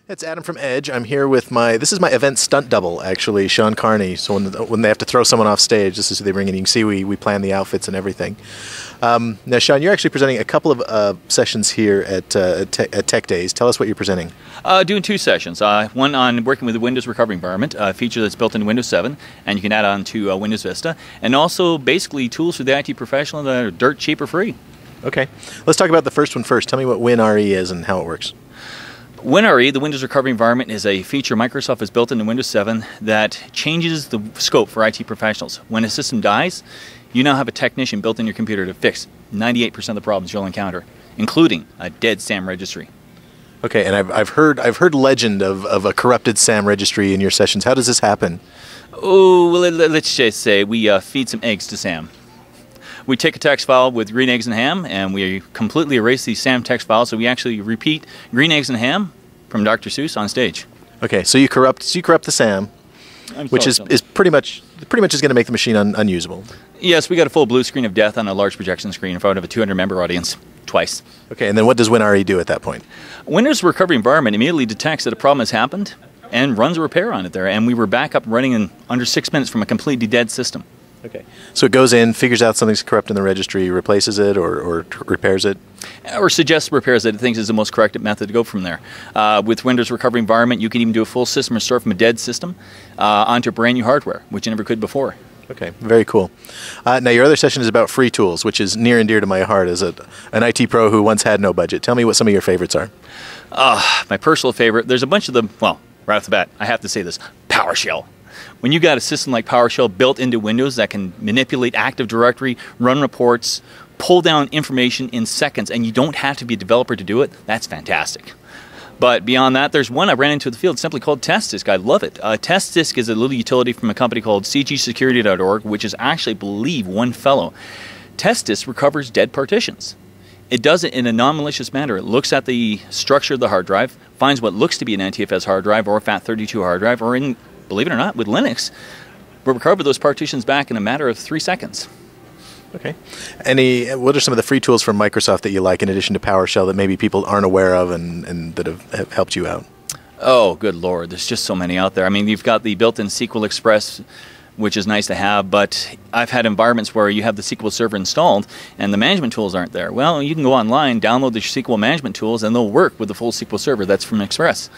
It's Adam from Edge. I'm here with this is my event stunt double, actually, Sean Kearney. So when they have to throw someone off stage, this is who they bring in. You can see we plan the outfits and everything. Now, Sean, you're actually presenting a couple of sessions here at Tech Days. Tell us what you're presenting. Doing two sessions. One on working with the Windows recovery environment, a feature that's built into Windows 7, and you can add on to Windows Vista. And also, basically, tools for the IT professional that are dirt cheap or free. Okay. Let's talk about the first one first. Tell me what WinRE is and how it works. WinRE, the Windows Recovery Environment, is a feature Microsoft has built into Windows 7 that changes the scope for IT professionals. When a system dies, you now have a technician built in your computer to fix 98% of the problems you'll encounter, including a dead SAM registry. Okay, and I've heard legend of a corrupted SAM registry in your sessions. How does this happen? Oh, well, let's just say we feed some eggs to SAM. We take a text file with green eggs and ham, and we completely erase the SAM text file, so we actually repeat green eggs and ham from Dr. Seuss on stage. Okay, so you corrupt the SAM, which is pretty much is going to make the machine unusable. Yes, we got a full blue screen of death on a large projection screen in front of a 200-member audience, twice. Okay, and then what does WinRE do at that point? Windows Recovery Environment immediately detects that a problem has happened and runs a repair on it there, and we were back up and running in under 6 minutes from a completely dead system. Okay. So it goes in, figures out something's corrupt in the registry, replaces it, or repairs it? Or suggests repairs that it thinks is the most correct method to go from there. With Windows Recovery Environment, you can even do a full system restore from a dead system onto brand new hardware, which you never could before. Okay, very cool. Now, your other session is about free tools, which is near and dear to my heart as an IT pro who once had no budget. Tell me what some of your favorites are. My personal favorite, there's a bunch of them, well, right off the bat, I have to say this, PowerShell. When you got a system like PowerShell built into Windows that can manipulate Active Directory, run reports, pull down information in seconds, and you don't have to be a developer to do it, that's fantastic. But beyond that, there's one I ran into in the field simply called TestDisk. I love it. TestDisk is a little utility from a company called cgsecurity.org, which is actually, I believe, one fellow. TestDisk recovers dead partitions. It does it in a non-malicious manner. It looks at the structure of the hard drive, finds what looks to be an NTFS hard drive or a FAT32 hard drive, or in, believe it or not, with Linux, we'll recover those partitions back in a matter of 3 seconds. Okay. What are some of the free tools from Microsoft that you like in addition to PowerShell that maybe people aren't aware of and that have helped you out? Oh, good Lord. There's just so many out there. I mean, you've got the built-in SQL Express, which is nice to have, but I've had environments where you have the SQL Server installed and the management tools aren't there. Well, you can go online, download the SQL management tools, and they'll work with the full SQL Server. That's from Express.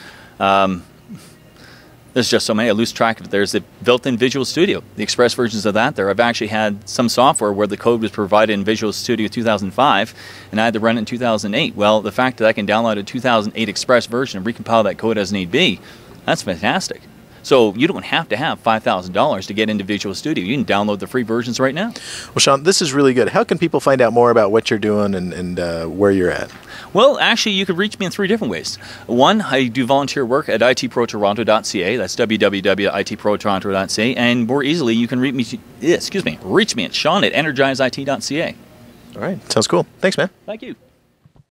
There's just so many, I lose track of it. There's the built-in Visual Studio, the Express versions of that there. I've actually had some software where the code was provided in Visual Studio 2005, and I had to run it in 2008. Well, the fact that I can download a 2008 Express version and recompile that code as need be, that's fantastic. So you don't have to have $5,000 to get into Visual Studio. You can download the free versions right now. Well, Sean, this is really good. How can people find out more about what you're doing and where you're at? Well, actually, you could reach me in 3 different ways. One, I do volunteer work at itprotoronto.ca. That's www.itprotoronto.ca. And more easily, you can reach me at Sean at energizedit.ca. All right. Sounds cool. Thanks, man. Thank you.